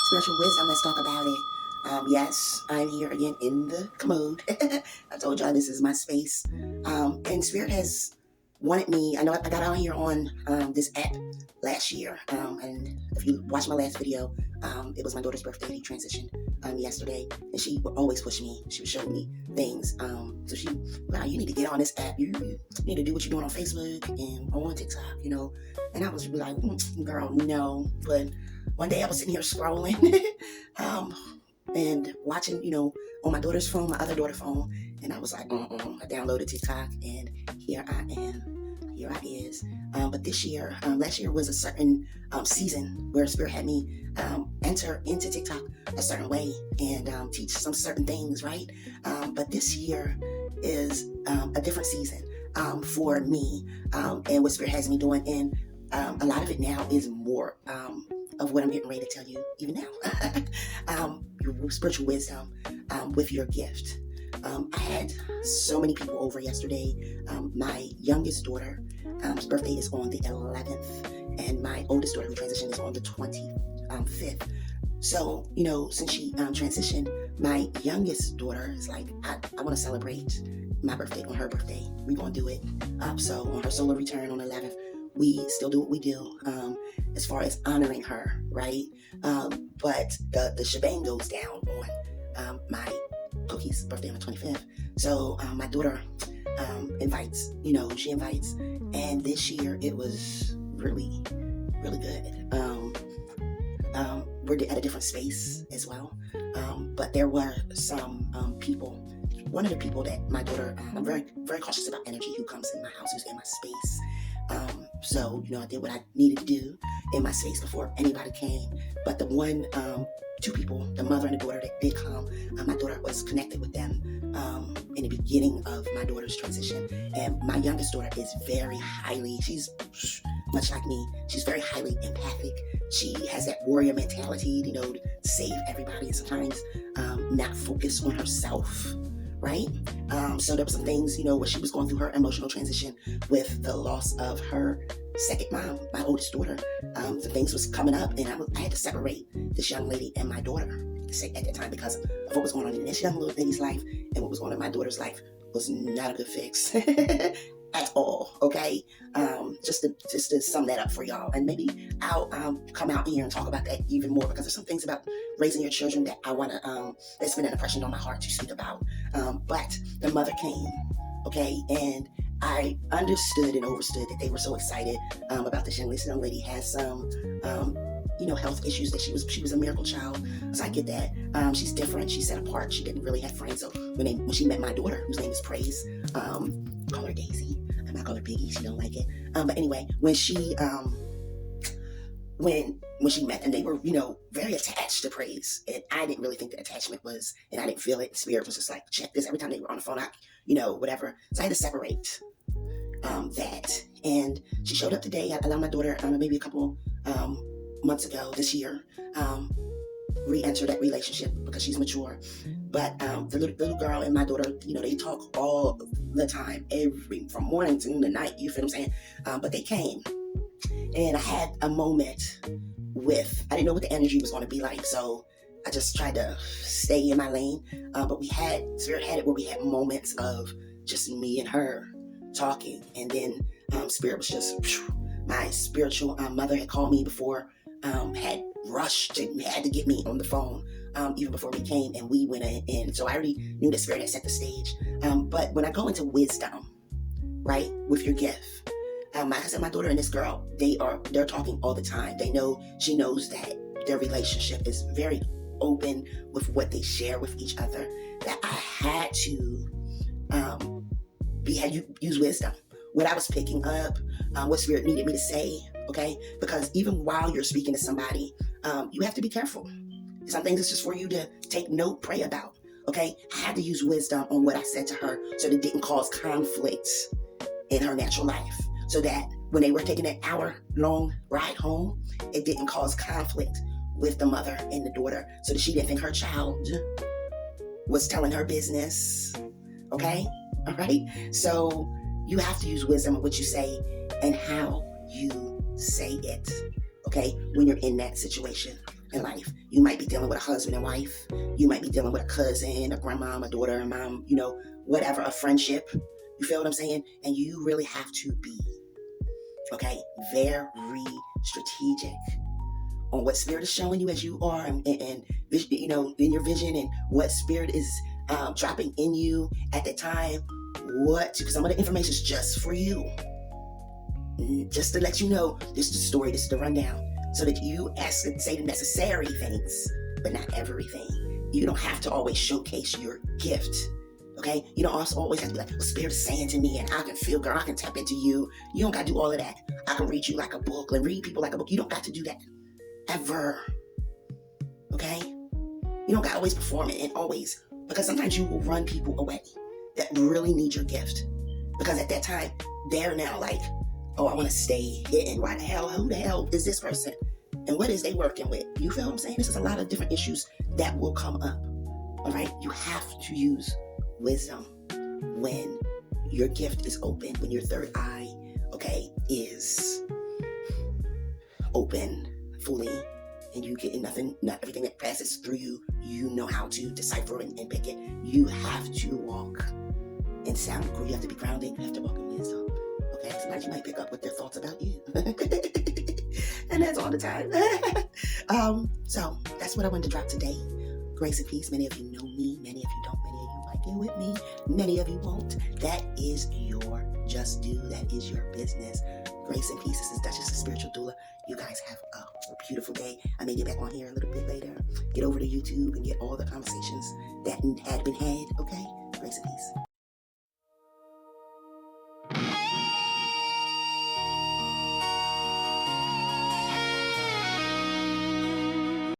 Spiritual wisdom, let's talk about it. Yes, I'm here again in the commode. I told y'all this is my space. And Spirit has wanted me. I know I got on here on this app last year. And if you watch my last video, it was my daughter's birthday. He transitioned yesterday. And she would always push me. She would show me things. So she, wow, you need to get on this app. You need to do what you're doing on Facebook and on TikTok, you know. And I was like, girl, no. But one day I was sitting here scrolling and watching, on my daughter's phone, my other daughter's phone, and I was like, I downloaded TikTok, and here I am. Here I is. But this year, last year was a certain season where Spirit had me enter into TikTok a certain way and teach some certain things, right? But this year is a different season for me, and what Spirit has me doing, and a lot of it now is more of what I'm getting ready to tell you even now. Your spiritual wisdom with your gift. I had so many people over yesterday. My youngest daughter's birthday is on the 11th, and my oldest daughter who transitioned is on the 25th. So, since she transitioned, my youngest daughter is like, I want to celebrate my birthday on her birthday. We're going to do it. So on her solar return on the 11th, we still do what we do as far as honoring her, right? But the shebang goes down on my Cookie's birthday on the 25th. So my daughter invites, she invites. And this year it was really, really good. We're at a different space as well. But there were some people. One of the people that my daughter, I'm very, very cautious about energy who comes in my house, who's in my space. So, I did what I needed to do in my space before anybody came. But the two people, the mother and the daughter that did come, my daughter was connected with them in the beginning of my daughter's transition. And my youngest daughter is she's much like me, she's very highly empathic. She has that warrior mentality, to save everybody and sometimes not focus on herself. Right? So there were some things, where she was going through her emotional transition with the loss of her second mom, my oldest daughter. Some things was coming up, and I had to separate this young lady and my daughter at that time because of what was going on in this young little lady's life and what was going on in my daughter's life was not a good fix at all. Okay, just to sum that up for y'all, and maybe I'll come out here and talk about that even more because there's some things about raising your children that I want to that's been an impression on my heart to speak about. But the mother came, okay, and I understood and overstood that they were so excited about this young lady has some health issues, that she was a miracle child. So I get that. She's different, she's set apart, she didn't really have friends. So when she met my daughter, whose name is Praise, call her Daisy, I might call her Biggie, she don't like it. But anyway, when she met them, they were, very attached to Praise. And I didn't really think the attachment was, and I didn't feel it. Spirit was just like, check this. Every time they were on the phone, whatever. So I had to separate that. And she showed up today. I allowed my daughter, maybe a couple months ago, this year, re-enter that relationship because she's mature. But the little girl and my daughter, they talk all the time, from morning to night, you feel what I'm saying? But they came. And I had a moment I didn't know what the energy was going to be like, so I just tried to stay in my lane. But Spirit had it where we had moments of just me and her talking. And then Spirit was just, my spiritual mother had called me before, had rushed and had to get me on the phone even before we came, and we went in. So I already knew that Spirit had set the stage. But when I go into wisdom, right, with your gift, like I said, my daughter and this girl, they're talking all the time. She knows that their relationship is very open with what they share with each other, that I had to use wisdom. What I was picking up, what Spirit needed me to say, okay? Because even while you're speaking to somebody, you have to be careful. Some things it's just for you to take note, pray about, okay? I had to use wisdom on what I said to her so that it didn't cause conflict in her natural life. So that when they were taking an hour-long ride home, it didn't cause conflict with the mother and the daughter, so that she didn't think her child was telling her business. Okay? All right? So you have to use wisdom of what you say and how you say it. Okay? When you're in that situation. in life. You might be dealing with a husband and wife. You might be dealing with a cousin, a grandma, a daughter, a mom, whatever, a friendship. You feel what I'm saying? And you really have to be, okay, very strategic on what spirit is showing you as you are, and in your vision, and what spirit is dropping in you at the time. Because some of the information is just for you. Just to let you know, this is the story, this is the rundown, so that you ask and say the necessary things, but not everything. You don't have to always showcase your gift, okay? You don't also always have to be like, well, Spirit is saying to me, and I can feel, girl, I can tap into you. You don't got to do all of that. I can read you like a book, and read people like a book. You don't got to do that, ever, okay? You don't got to always perform it, and always, because sometimes you will run people away that really need your gift, because at that time, they're now like, oh, I want to stay hidden. Who the hell is this person? And what is they working with? You feel what I'm saying? This is a lot of different issues that will come up. All right? You have to use wisdom when your gift is open, when your third eye, okay, is open fully, and you get nothing, not everything that passes through you, you know how to decipher and pick it. You have to walk in sound. You have to be grounded. You have to walk in wisdom. Okay, sometimes you might pick up with their thoughts about you. And that's all the time. So that's what I wanted to drop today. Grace and peace. Many of you know me. Many of you don't. Many of you might get with me. Many of you won't. That is your just due. That is your business. Grace and peace. This is Duchess, the spiritual doula. You guys have a beautiful day. I may get back on here a little bit later. Get over to YouTube and get all the conversations that had been had. Okay? Grace and peace.